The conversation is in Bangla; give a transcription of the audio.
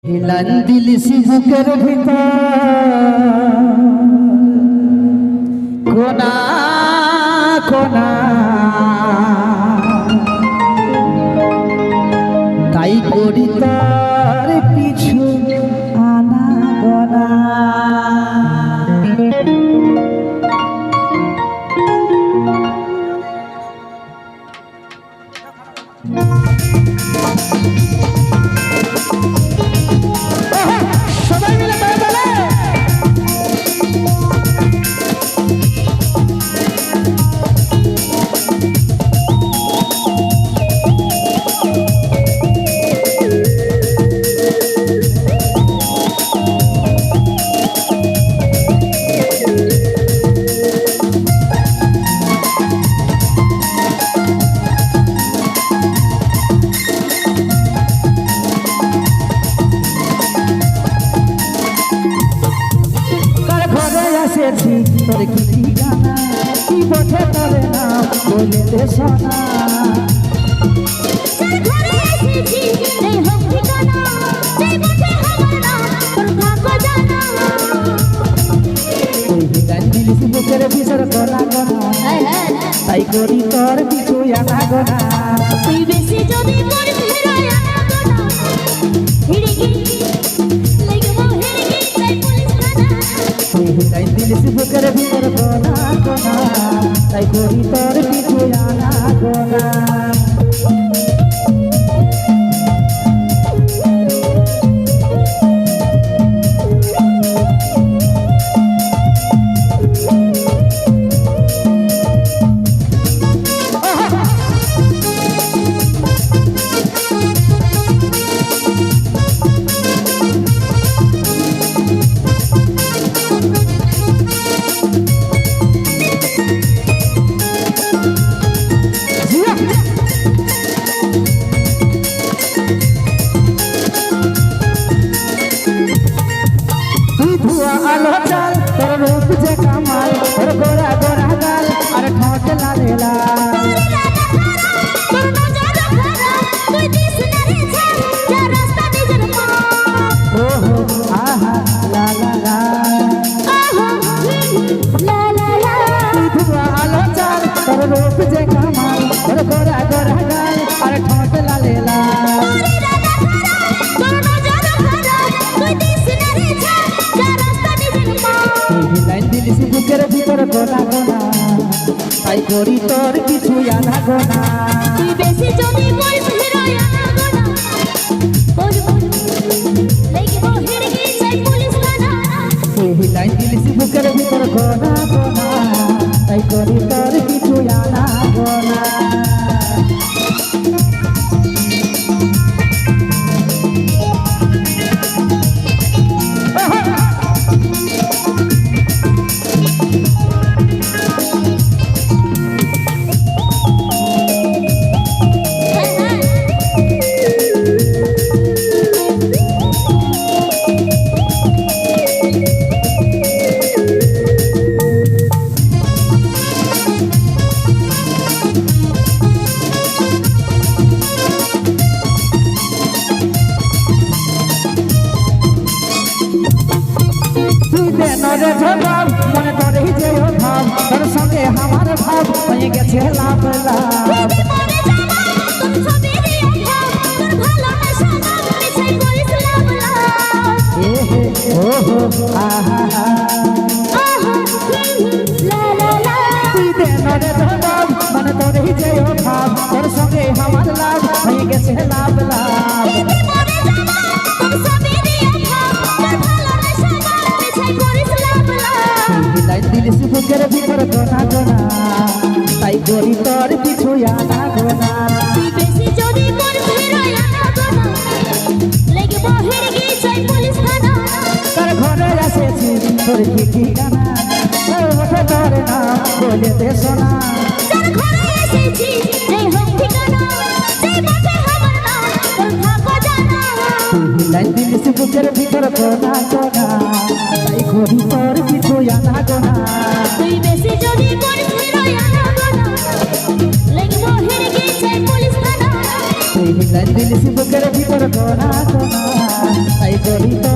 হিলান দিল বুকের ভিতর কোনা কোনা তাই করি তার পিছু আনা গোনা তোর কি ঠিকানা কি পথে তরে নাম বলে দে সোনা যার ঘরে এসেছি এই হোক ঠিকানা সেই পথে আমার নাম তোর ভাগ্য জানা তুই হিলান দিলিস বুকের ভিতর গোনা গোনা তাই করি তোর পিছু আনা গোনা তুই বেশি যদি মোর ফেরায় আনা গোনা হিড়িকি লাগবো হিড়িকি চাই পুলিশ থানা তুই হিলান দিলিস বুকের ভিতর গোনা গোনা তাই করি তোর পিছু আনা গোনা আলো চাল তোর রূপ যে কামাল তোর গোরা গোরা গাল আর ঠোঁট লাল লাল তোর নজর খারা তুই দিস না রে ছাড় যা রাস্তা নিজের পা ওহো আহা লা লা লা আহা লা লা লা তুই ধুয়া আলো চাল তোর রূপ যে কামাল তোর গোরা গোরা গাল আর ঠোঁট লাল লাল তোর নজর খারা তুই দিস না রে ছাড় যা রাস্তা নিজের পা তুই লাইন দিলিস বুকের ভিতর গোনা গোনা তাই করি তোর কিছু আনা গোনা তুই বেশি যদি মোর ফেরায় আনা গোনা বল বল লাগবো হিড়কি চাই পুলিশ থানা তুই লাইন দিলিস বুকের ভিতর গোনা গোনা তাই করি তোর কিছু আনা গোনা নরে ঝোলাম মনে তোরই যে ভাব তোর সঙ্গে আমার ভাব হয়ে গেছে লাভ লাভ মরে যাবা তোর ছবি দিয়ে ভাব তোর ভালোবাসা নাম মিছাই করিস লাভ লাভ এ হে ও হো আহা আহা লা লা লা তুই দে নরে ঝোলাম মনে তোরই যে ভাব তোর সঙ্গে আমার লাভ হয়ে গেছে লাভ লাভ মরে যাবা তোর ছবি দিয়ে ভাব তোর ভালোবাসা নাম মিছাই করিস লাভ লাভ তুই লাইন দিলিস বুকের ভিতর গোনা গোনা তাই করি তোর কিছু আনা গোনা তুই বেশি যদি মোর ফেরায় আনা গোনা লাগবো হিড়কি চাই পুলিশ থানা তোর ঘরে এসেছি তোর কি ঠিকানা তোর ওঠে তোর নাম বলে দে সোনা যার ঘরে এসেছি এই হোক ঠিকানা সেই পথে আমার নাম তোর ভাগ্য জানা তুই লাইন দিলিস বুকের ভিতর গোনা গোনা তাই করি তোর কিছু আনা গোনা তুই বেশি যদি মোর ফেরায় আনা গোনা লাগবো হিড়কি চাই পুলিশ থানা তুই হিলাই দিলিস বুকের ভিতর কোনা কোনা তাই করি তো